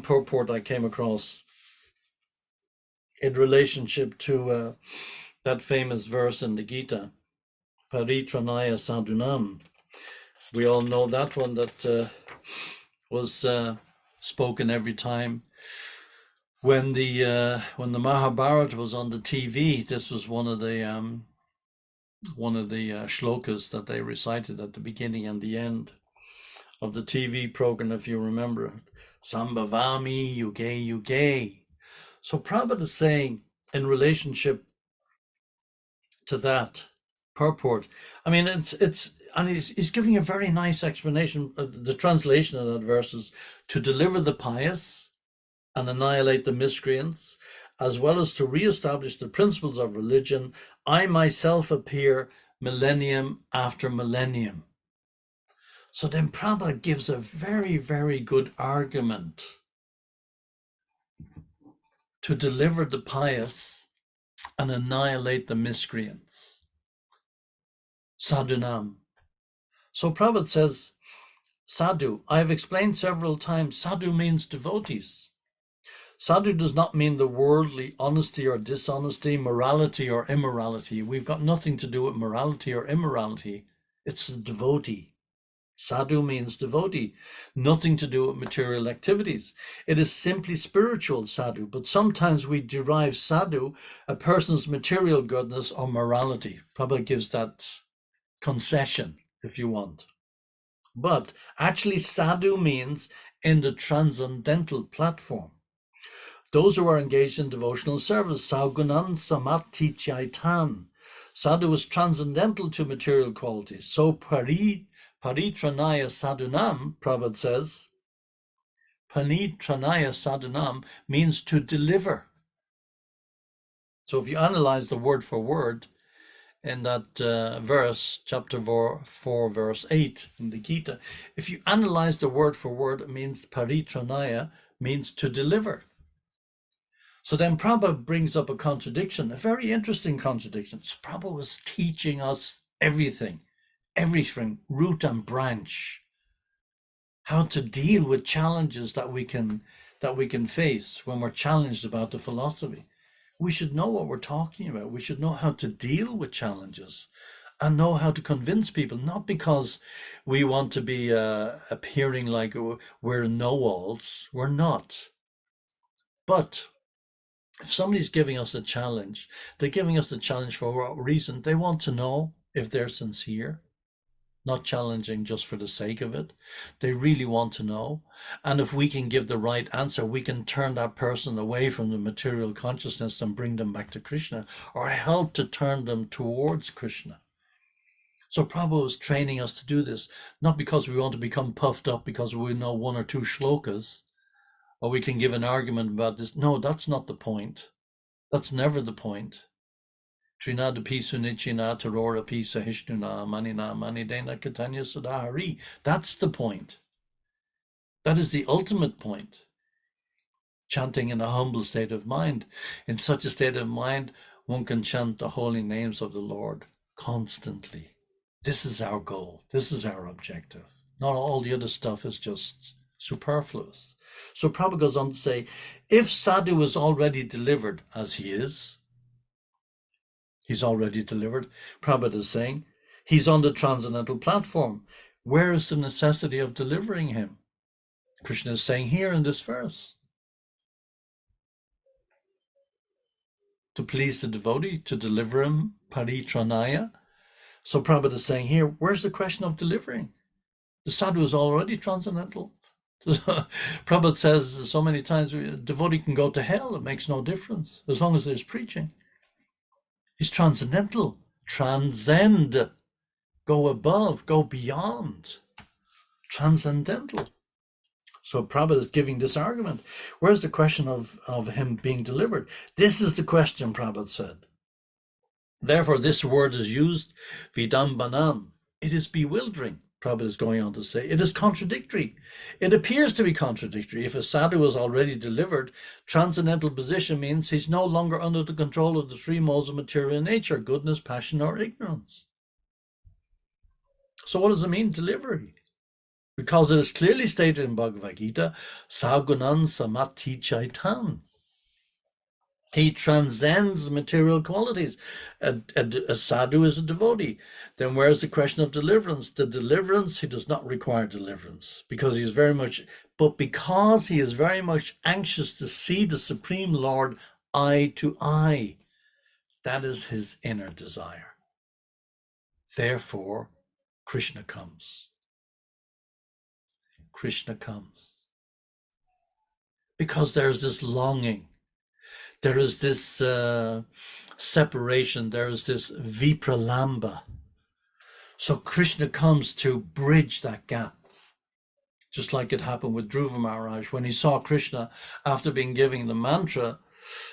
purport I came across in relationship to that famous verse in the Gita, Paritranaya Sadhunam. We all know that one that was spoken every time when the Mahabharata was on the TV. This was one of the shlokas that they recited at the beginning and the end of the TV program, if you remember. Sambhavami yuge yuge. So Prabhupada is saying in relationship to that purport. I mean, and he's giving a very nice explanation. The translation of that verse is to deliver the pious and annihilate the miscreants, as well as to reestablish the principles of religion. I myself appear millennium after millennium. So then Prabhupada gives a very, very good argument to deliver the pious and annihilate the miscreants. Sadhunam. So Prabhupada says, sadhu, I have explained several times, sadhu means devotees. Sadhu does not mean the worldly honesty or dishonesty, morality or immorality. We've got nothing to do with morality or immorality. It's a devotee. Sadhu means devotee, nothing to do with material activities. It is simply spiritual sadhu, but sometimes we derive sadhu, a person's material goodness or morality. Prabhupada gives that concession, if you want. But actually sadhu means in the transcendental platform. Those who are engaged in devotional service, saugunan samati chaitan. Sadhu is transcendental to material qualities. So paritranaya sadhunam, Prabhupada says, paritranaya sadhunam means to deliver. So if you analyze the word for word in that verse, chapter 4, verse 8 in the Gita, if you analyze the word for word, it means paritranaya means to deliver. So then Prabhupada brings up a contradiction, a very interesting contradiction. So Prabhupada was teaching us everything, root and branch, how to deal with challenges that we can face when we're challenged about the philosophy. We should know what we're talking about. We should know how to deal with challenges and know how to convince people, not because we want to be appearing like we're know-alls. We're not. But if somebody's giving us a challenge, they're giving us the challenge for what reason? They want to know if they're sincere, not challenging just for the sake of it. They really want to know. And if we can give the right answer, we can turn that person away from the material consciousness and bring them back to Krishna, or help to turn them towards Krishna. So Prabhupada was training us to do this, not because we want to become puffed up because we know one or two shlokas, or we can give an argument about this. No, that's not the point. That's never the point. Trinada pisu nichina tarora pisa hishnuna manina manidena katanya sadahari. That's the point. That is the ultimate point. Chanting in a humble state of mind. In such a state of mind, one can chant the holy names of the Lord constantly. This is our goal. This is our objective. Not all the other stuff is just superfluous. So Prabhupada goes on to say, if sadhu is already delivered, as he is, he's already delivered, Prabhupada is saying, he's on the transcendental platform. Where is the necessity of delivering him? Krishna is saying here in this verse, to please the devotee, to deliver him, paritranaya. So Prabhupada is saying here, where's the question of delivering? The sadhu is already transcendental. Prabhupada says so many times, a devotee can go to hell, it makes no difference, as long as there's preaching. He's transcendental. Transcend. Go above, go beyond. Transcendental. So Prabhupada is giving this argument. Where's the question of him being delivered? This is the question, Prabhupada said. Therefore, this word is used, vidambanam. It is bewildering, Prabhupada is going on to say. It is contradictory. It appears to be contradictory. If a sadhu is already delivered, transcendental position means he's no longer under the control of the three modes of material nature, goodness, passion, or ignorance. So what does it mean, delivery? Because it is clearly stated in Bhagavad Gita, Sagunan Samati Chaitan. He transcends material qualities. A sadhu is a devotee. Then where's the question of deliverance? The deliverance, he does not require deliverance because he is very much anxious to see the Supreme Lord eye to eye. That is his inner desire. Therefore, Krishna comes. Krishna comes. Because there's this longing. there is this separation, there is this vipralamba. So Krishna comes to bridge that gap, just like it happened with Dhruva Maharaj when he saw Krishna after being given the mantra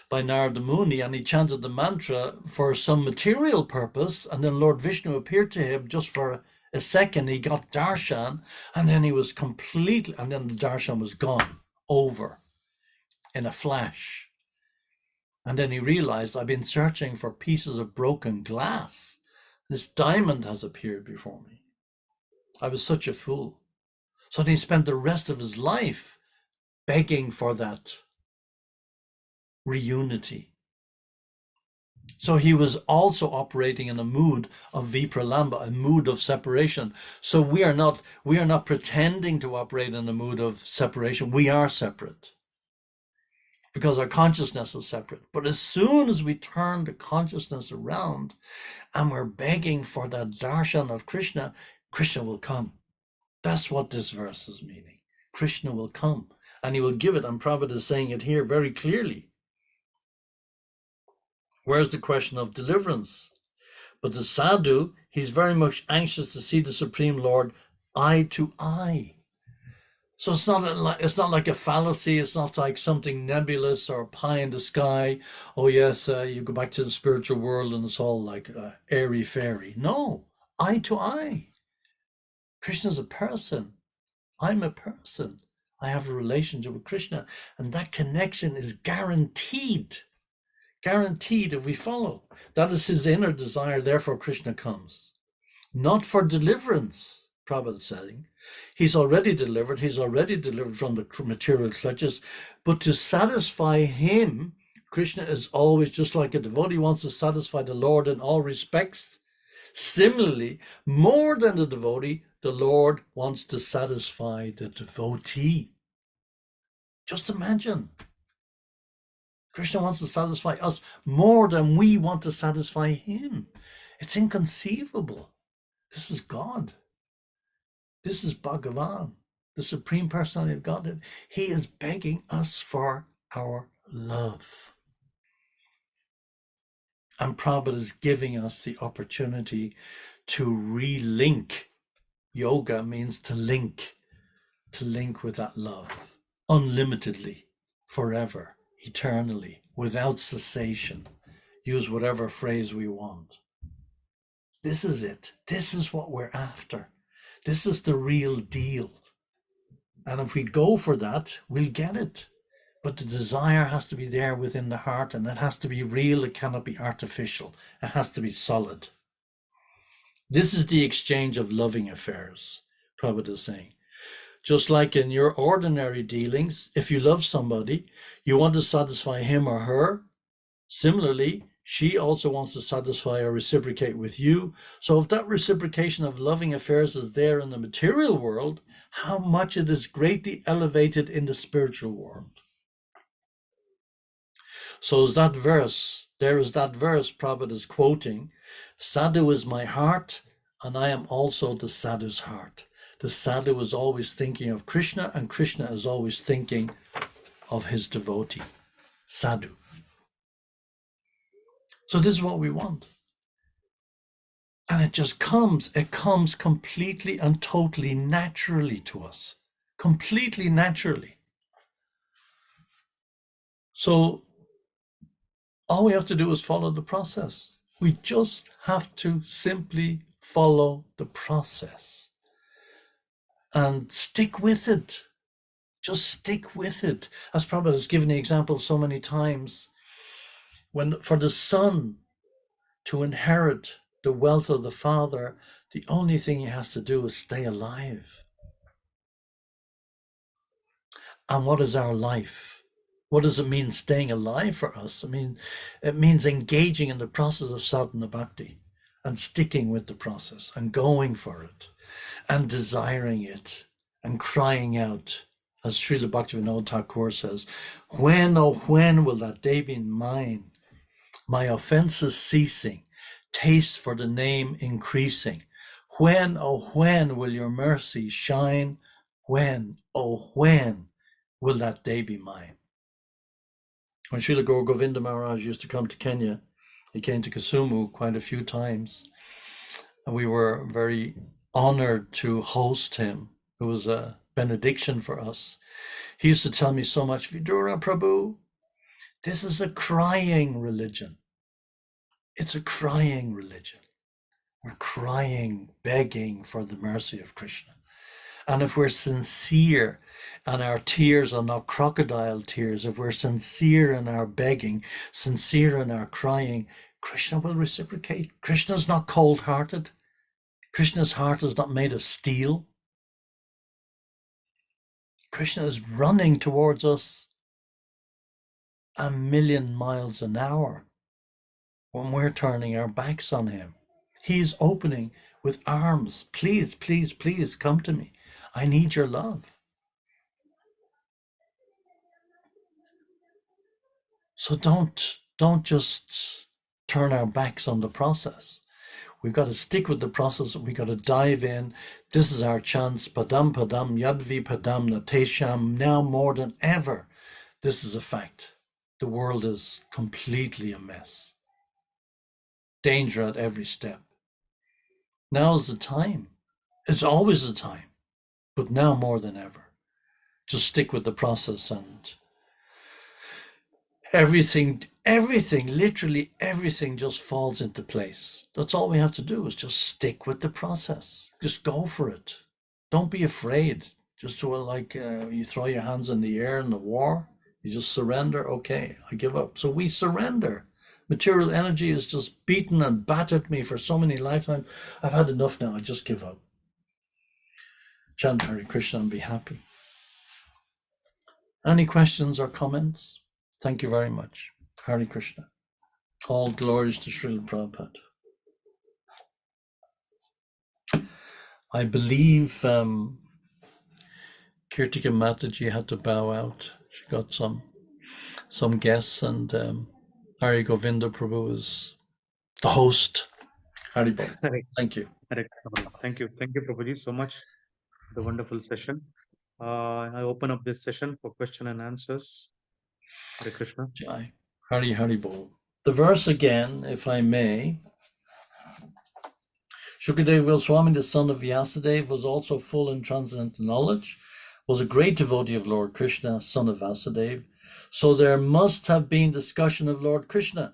by Narada Muni, and he chanted the mantra for some material purpose, and then Lord Vishnu appeared to him just for a second. He got darshan, and then he was completely, and then the darshan was gone, over in a flash. And then he realized, I've been searching for pieces of broken glass. This diamond has appeared before me. I was such a fool. So then he spent the rest of his life begging for that reunity. So he was also operating in a mood of vipralamba, a mood of separation. So we are not pretending to operate in a mood of separation. We are separate because our consciousness is separate. But as soon as we turn the consciousness around and we're begging for that darshan of Krishna, Krishna will come. That's what this verse is meaning. Krishna will come and he will give it. And Prabhupada is saying it here very clearly. Where's the question of deliverance? But the sadhu, he's very much anxious to see the Supreme Lord eye to eye. So it's not like a fallacy. It's not like something nebulous or pie in the sky. Oh yes, you go back to the spiritual world and it's all like airy fairy. No, eye to eye. Krishna's a person. I'm a person. I have a relationship with Krishna, and that connection is guaranteed. Guaranteed if we follow. That is his inner desire, therefore Krishna comes. Not for deliverance, Prabhupada is saying. He's already delivered from the material clutches, but to satisfy him, Krishna is always, just like a devotee wants to satisfy the Lord in all respects. Similarly, more than the devotee, the Lord wants to satisfy the devotee. Just imagine. Krishna wants to satisfy us more than we want to satisfy him. It's inconceivable. This is God. This is Bhagavan, the Supreme Personality of Godhead. He is begging us for our love. And Prabhupada is giving us the opportunity to relink. Yoga means to link with that love, unlimitedly, forever, eternally, without cessation. Use whatever phrase we want. This is it. This is what we're after. This is the real deal. And if we go for that, we'll get it. But the desire has to be there within the heart, and it has to be real. It cannot be artificial. It has to be solid. This is the exchange of loving affairs, Prabhupada is saying. Just like in your ordinary dealings, if you love somebody, you want to satisfy him or her. Similarly, she also wants to satisfy or reciprocate with you. So if that reciprocation of loving affairs is there in the material world, how much it is greatly elevated in the spiritual world. So is that verse, there is that verse Prabhupada is quoting, Sadhu is my heart, and I am also the sadhu's heart. The sadhu is always thinking of Krishna, and Krishna is always thinking of his devotee, sadhu. So this is what we want. And it just comes completely and totally naturally to us. Completely naturally. So all we have to do is follow the process. We just have to simply follow the process. And stick with it. Just stick with it. As Prabhupada has given the example so many times, when for the son to inherit the wealth of the father, the only thing he has to do is stay alive. And what is our life? What does it mean staying alive for us? I mean, it means engaging in the process of sadhana bhakti and sticking with the process and going for it and desiring it and crying out. As Srila Bhaktivinoda Thakur says, when, oh when will that day be mine? My offenses ceasing, taste for the name increasing. When, oh when will your mercy shine? When, oh when will that day be mine? When Srila Gaur Govinda Maharaj used to come to Kenya, he came to Kisumu quite a few times. And we were very honored to host him. It was a benediction for us. He used to tell me so much, Vidura Prabhu, this is a crying religion. It's a crying religion. We're crying, begging for the mercy of Krishna. And if we're sincere and our tears are not crocodile tears, if we're sincere in our begging, sincere in our crying, Krishna will reciprocate. Krishna's not cold-hearted. Krishna's heart is not made of steel. Krishna is running towards us 1,000,000 miles an hour when we're turning our backs on him. He's opening with arms. Please, please, please come to me. I need your love. So don't just turn our backs on the process. We've got to stick with the process. We've got to dive in. This is our chance. Padam padam yadvi padam natesham. Now more than ever, this is a fact. The world is completely a mess. Danger at every step. Now's the time. It's always the time, but now more than ever. Just stick with the process and everything, literally everything just falls into place. That's all we have to do is just stick with the process. Just go for it. Don't be afraid. Just you throw your hands in the air in the war, you just surrender. Okay, I give up. So we surrender. Material energy has just beaten and battered me for so many lifetimes. I've had enough now. I just give up. Chant Hare Krishna and be happy. Any questions or comments? Thank you very much. Hare Krishna. All glories to Srila Prabhupada. I believe Kirtika Mataji had to bow out. She got some guests, and Hari Govinda Prabhu is the host. Haribol. Thank you. Thank you, Prabhuji, so much for the wonderful session. I open up this session for question and answers. Hare Krishna. Jai. Haribol. The verse again, if I may. Shukadeva Goswami, the son of Vyasadeva, was also full in transcendental knowledge, was a great devotee of Lord Krishna, son of Vyasadeva. So there must have been discussion of Lord Krishna,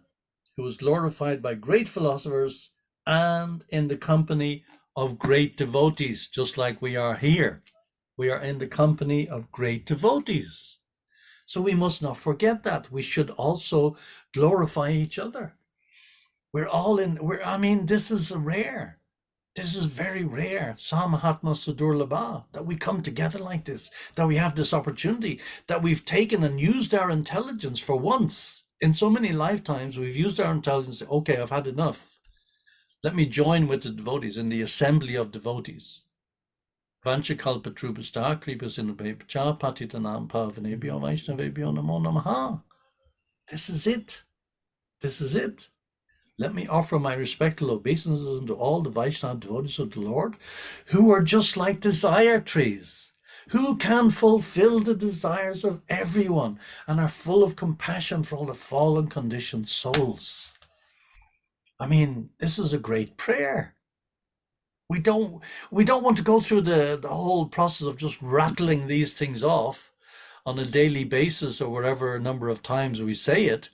who was glorified by great philosophers and in the company of great devotees, just like we are here. We are in the company of great devotees. So we must not forget that. We should also glorify each other. This is rare. This is very rare, Samahatma Sudurlabha, that we come together like this, that we have this opportunity, that we've taken and used our intelligence for once. In so many lifetimes, we've used our intelligence. Okay, I've had enough. Let me join with the devotees in the assembly of devotees. Vanchakalpatrupasta kripasinubhepcha patitanam pavanebhyo vaishnavebhyo namo namaha. This is it. This is it. Let me offer my respectful obeisances unto all the Vaishnava devotees of the Lord, who are just like desire trees, who can fulfill the desires of everyone and are full of compassion for all the fallen conditioned souls. I mean, this is a great prayer. We don't want to go through the whole process of just rattling these things off on a daily basis or whatever number of times we say it.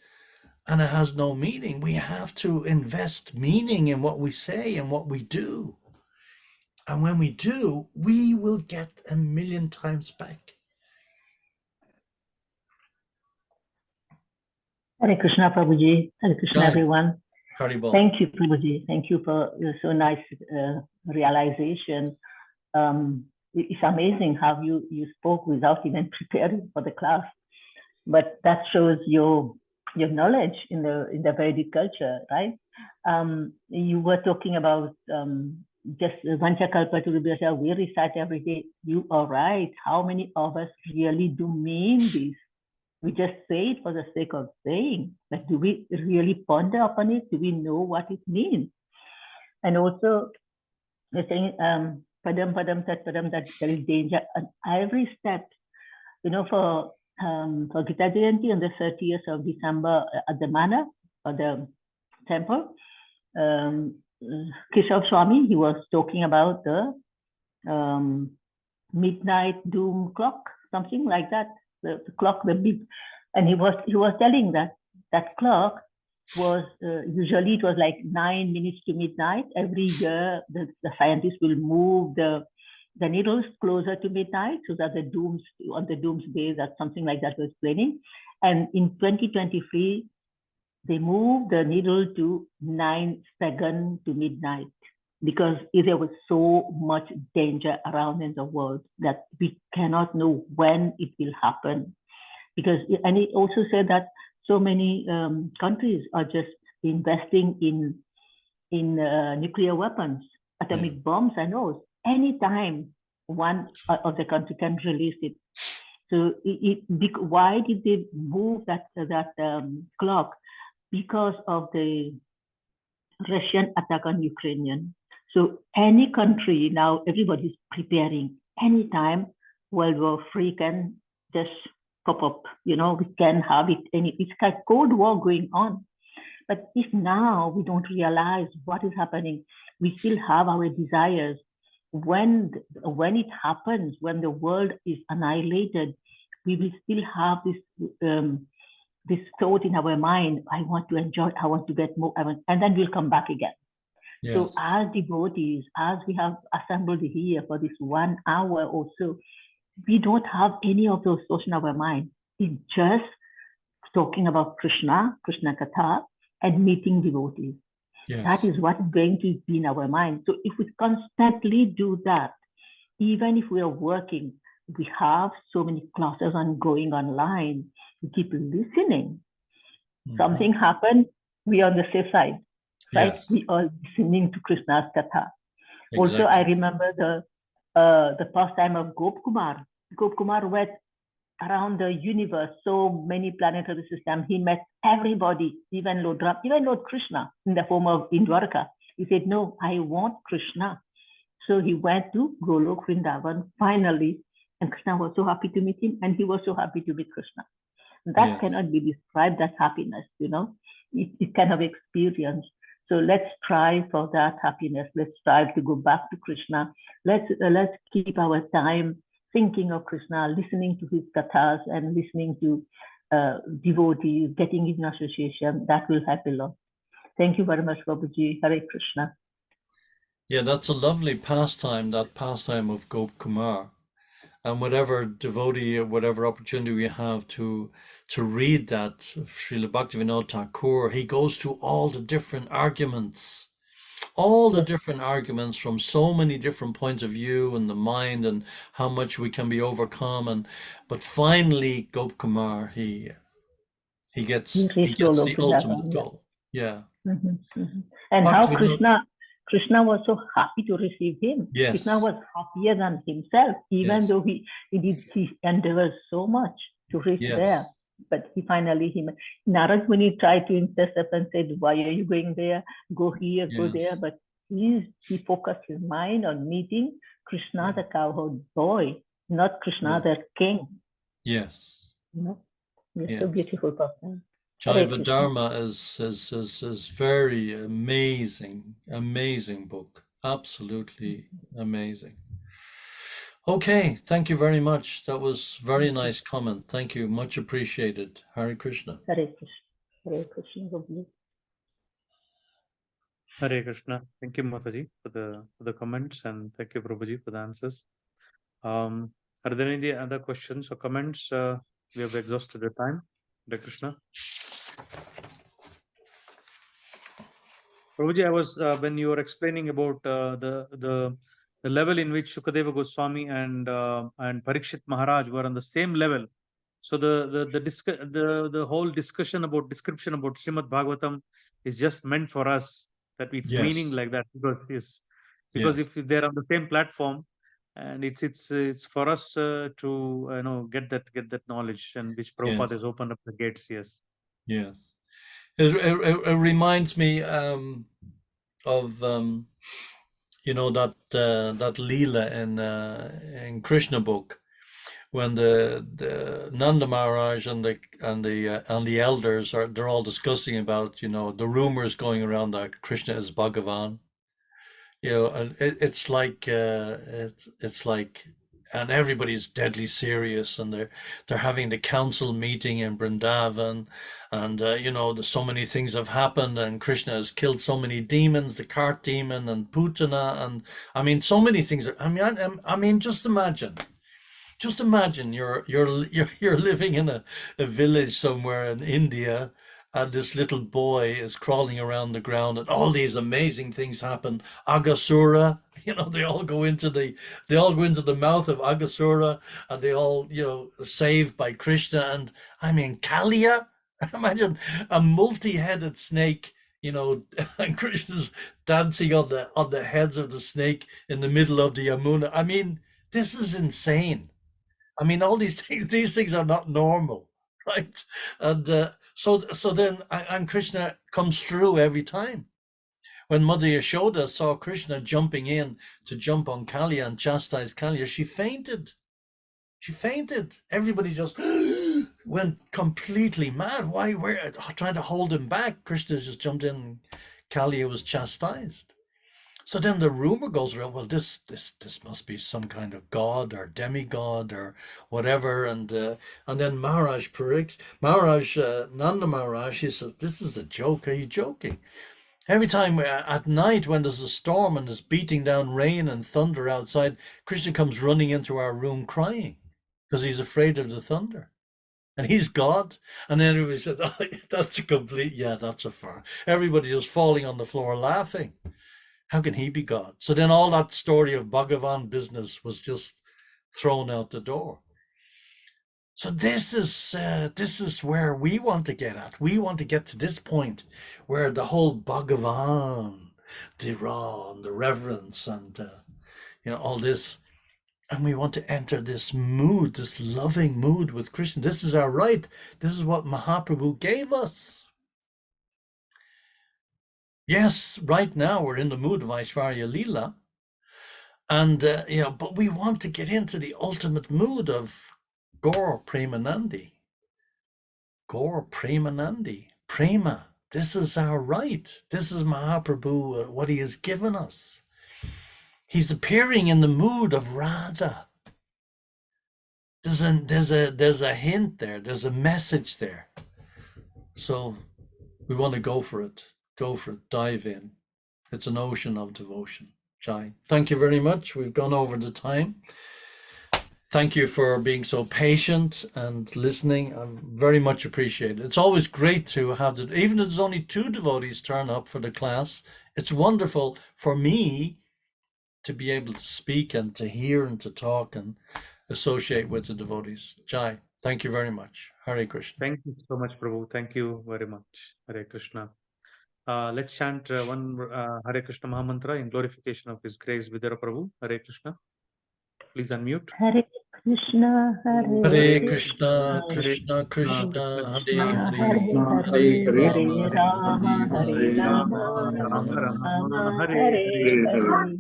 And it has no meaning. We have to invest meaning in what we say and what we do. And when we do, we will get 1,000,000 times back. Hare Krishna, Prabhuji. Hare Krishna, Jai. everyone. Haribol. Thank you, Prabhuji. Thank you for so nice realization. It's amazing how you spoke without even preparing for the class, but that shows your knowledge in the Vedic culture, right? You were talking about just Vanchakalpatarubhyascha, we recite every day. You are right. How many of us really do mean this? We just say it for the sake of saying, but do we really ponder upon it? Do we know what it means? And also, you're saying, padam, padam, tat, padam, that there is danger on every step. For for Gita Jayanti on the 30th of December at the manor or the temple. Keshav Swami, he was talking about the midnight doom clock, something like that. The clock, and he was telling that clock was usually it was like 9 minutes to midnight. Every year, the scientists will move the needles closer to midnight so that on the doomsday, that something like that was explaining. And in 2023, they moved the needle to 9 seconds to midnight because there was so much danger around in the world that we cannot know when it will happen. And it also said that so many countries are just investing in nuclear weapons, atomic bombs, and all. Anytime one of the country can release it. So why did they move that clock? Because of the Russian attack on Ukrainian. So any country now, everybody's preparing. Anytime World War III can just pop up, we can have it. It's like Cold War going on. But if now we don't realize what is happening, we still have our desires. When it happens, when the world is annihilated, we will still have this thought in our mind, I want to enjoy, I want to get more, and then we'll come back again. Yes. So as devotees, as we have assembled here for this 1 hour or so, we don't have any of those thoughts in our mind. It's just talking about Krishna Katha, and meeting devotees. Yes. That is what is going to be in our mind. So if we constantly do that, even if we are working, we have so many classes ongoing online, we keep listening. Mm-hmm. Something happened, we are on the safe side, right? Yes. We are listening to Krishna's Katha. Exactly. Also, I remember the pastime of Gop Kumar. Gop Kumar went around the universe, so many planetary systems. He met everybody, even Lord Krishna in the form of Dwarka. He said, no, I want Krishna. So he went to Golok Vrindavan finally, and Krishna was so happy to meet him, and he was so happy to meet Krishna. That cannot be described as happiness, It's kind of experience. So let's strive for that happiness. Let's strive to go back to Krishna. Let's keep our time thinking of Krishna, listening to his kathas, and listening to devotees, getting in association. That will help a lot. Thank you very much, Prabhuji. Hare Krishna. Yeah, that's a lovely pastime, that pastime of Gop Kumar. And whatever devotee, whatever opportunity we have to read that, Srila Bhaktivinoda Thakur, he goes through all the different arguments from so many different points of view and the mind and how much we can be overcome. But finally, Gop Kumar, he gets the ultimate goal. Yeah. Mm-hmm, mm-hmm. And how Krishna was so happy to receive him. Yes. Krishna was happier than himself, even though he endeavored so much to reach there. But Narad Muni tried to intercept and said, why are you going there? Go here, go there. But he focused his mind on meeting Krishna, the cowherd boy, not Krishna, the king. Yes. It's so beautiful person. Jaiva Dharma is very amazing book. Absolutely amazing. Okay, thank you very much. That was very nice comment. Thank you, much appreciated. Hare Krishna. Hare Krishna. Hare Krishna. Hare Krishna. Thank you, Mataji, for the comments, and thank you, Prabhuji, for the answers. Are there any other questions or comments? We have exhausted the time. Hare Krishna. Prabhuji, I was when you were explaining about the level in which Shukadeva Goswami and Parikshit Maharaj were on the same level. So the whole description about Srimad Bhagavatam is just meant for us, that it's meaning like that, because if they're on the same platform, and it's for us to get that knowledge, and which Prabhupada has opened up the gates. Yes. It reminds me of that Leela in Krishna book, when the Nanda Maharaj and the elders they're all discussing about, you know, the rumors going around that Krishna is Bhagavan. You know, and it's like it's like, and everybody's deadly serious, and they're having the council meeting in Vrindavan, and you know, there's so many things have happened, and Krishna has killed so many demons, the cart demon and Putana, and I mean, so many things. I mean, just imagine. Just imagine you're living in a village somewhere in India, and this little boy is crawling around the ground, and all these amazing things happen. Agasura, you know, they all go into the mouth of Agasura, and they all, you know, saved by Krishna. And I mean, Kalia, imagine a multi-headed snake, you know, and Krishna's dancing on the heads of the snake in the middle of the Yamuna. I mean, this is insane. I mean, all these things are not normal, right? And so then, and Krishna comes through every time. When Mother Yashoda saw Krishna jumping in to jump on Kalia and chastise Kalia, she fainted. She fainted. Everybody just went completely mad. Why? Where? Trying to hold him back. Krishna just jumped in. Kalia was chastised. So then the rumor goes around, well, this must be some kind of god or demigod or whatever, and then Nanda Maharaj, he says, this is a joke. Are you joking? Every time at night when there's a storm and there's beating down rain and thunder outside, Krishna comes running into our room crying because he's afraid of the thunder. And he's God. And then everybody said, oh, that's a complete, yeah, that's a far. Everybody just falling on the floor laughing. How can he be God? So then all that story of Bhagavan business was just thrown out the door. So this is where we want to get at. We want to get to this point where the whole Bhagavan, the raw and the reverence, and you know, all this, and we want to enter this mood, this loving mood with Krishna. This is our right. This is what Mahaprabhu gave us. Yes, right now we're in the mood of Aishwarya Leela, and you know, but we want to get into the ultimate mood of Gaur Premanandi. Gaur Premanandi. Prema. This is our right. This is Mahaprabhu, what he has given us. He's appearing in the mood of Radha. There's a hint there. There's a message there. So we want to go for it. Go for it. Dive in. It's an ocean of devotion. Jai. Thank you very much. We've gone over the time. Thank you for being so patient and listening. I very much appreciate it. It's always great to have even if there's only 2 devotees turn up for the class, it's wonderful for me to be able to speak and to hear and to talk and associate with the devotees. Jai, thank you very much. Hare Krishna. Thank you so much, Prabhu. Thank you very much. Hare Krishna. Let's chant one Hare Krishna Mahamantra in glorification of His Grace Vidura Prabhu. Hare Krishna. Please unmute. Hare Krishna, Hare Krishna, Krishna Krishna, Hare Hare, Hare Rama, Hare Rama, Rama, Hare Hare Hare.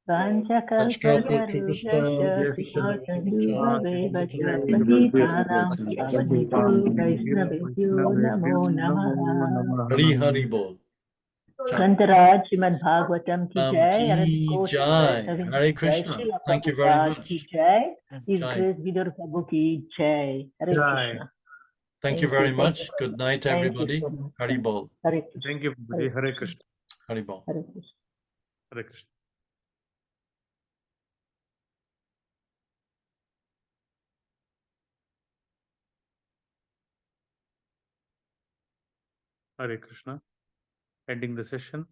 Vanchakalpatarubhyascha kripatarubhyascha patitanam pavanebhyo Vaishnavebhyo namo namaha. Hari Hari Bol. Grantaraj Srimad Bhagavatam ki jai, Ki jai. Hare Krishna. Thank you very much. Ki jai, His Jai. Grace Vidura Prabhu ki jai. Hare Jai. Krishna. Thank you very much. Good night, Thank you everybody. so much. Hari Bol. Hare Krishna. Thank you, Prabhuji. Hare Krishna. Hari Bol. Hare Krishna. Hare Krishna. Hare Krishna. Ending the session.